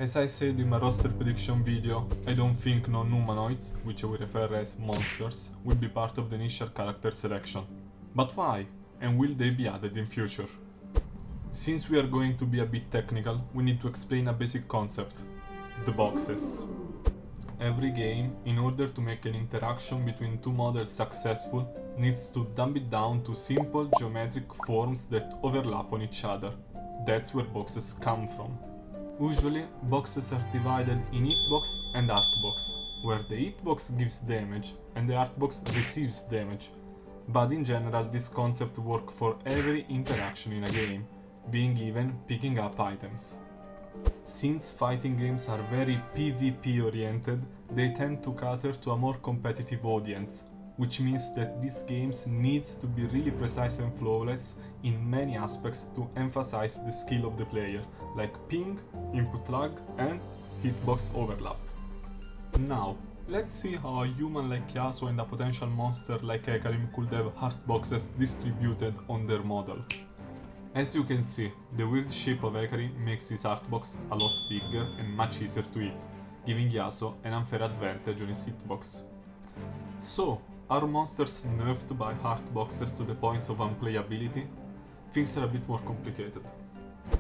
As I said in my roster prediction video, I don't think non-humanoids, which I will refer as monsters, will be part of the initial character selection. But why? And will they be added in future? Since we are going to be a bit technical, we need to explain a basic concept: the boxes. Every game, in order to make an interaction between two models successful, needs to dumb it down to simple geometric forms that overlap on each other. That's where boxes come from. Usually, boxes are divided in hitbox and artbox, where the hitbox gives damage and the artbox receives damage. But in general, this concept works for every interaction in a game, being even picking up items. Since fighting games are very PvP oriented, they tend to cater to a more competitive audience, which means that these games needs to be really precise and flawless in many aspects to emphasize the skill of the player, like ping, input lag and hitbox overlap. Now, let's see how a human like Yasuo and a potential monster like Hecarim could have heart boxes distributed on their model. As you can see, the weird shape of Hecarim makes his artbox a lot bigger and much easier to hit, giving Yasuo an unfair advantage on his hitbox. So, are monsters nerfed by heart boxes to the points of unplayability? Things are a bit more complicated.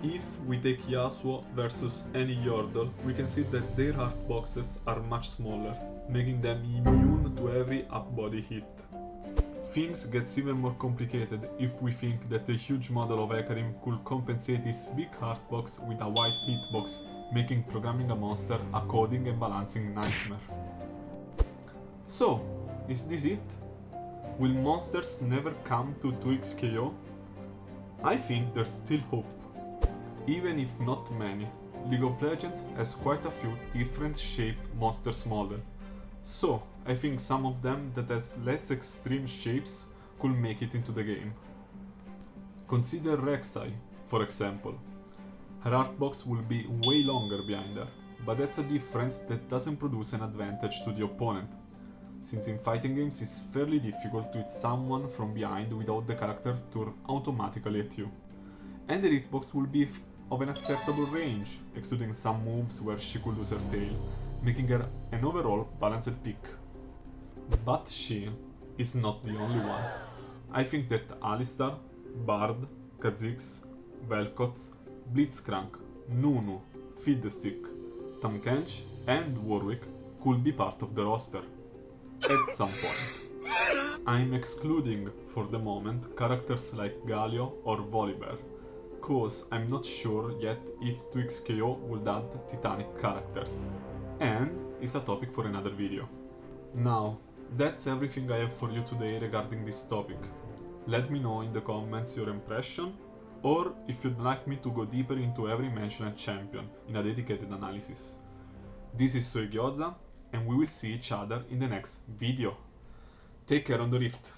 If we take Yasuo versus any Yordle, we can see that their heart boxes are much smaller, making them immune to every up-body hit. Things gets even more complicated if we think that a huge model of Hecarim could compensate his big heart box with a wide hitbox, making programming a monster a coding and balancing nightmare. So, is this it? Will monsters never come to 2x KO? I think there's still hope. Even if not many, League of Legends has quite a few different shaped monsters model. So, I think some of them that has less extreme shapes could make it into the game. Consider Rek'Sai, for example. Her artbox will be way longer behind her, but that's a difference that doesn't produce an advantage to the opponent, since in fighting games it's fairly difficult to hit someone from behind without the character turn automatically at you. And the hitbox will be of an acceptable range, excluding some moves where she could lose her tail, making her an overall balanced pick. But she is not the only one. I think that Alistar, Bard, Kha'Zix, Vel'Koz, Blitzcrank, Nunu, Fiddlestick, Tahm Kench and Warwick could be part of the roster at some point. I'm excluding for the moment characters like Galio or Volibear, cause I'm not sure yet if 2xKO would add Titanic characters, and is a topic for another video. Now, that's everything I have for you today regarding this topic. Let me know in the comments your impression, or if you'd like me to go deeper into every mentioned champion in a dedicated analysis. This is SoyGyoza, and we will see each other in the next video. Take care on the Rift!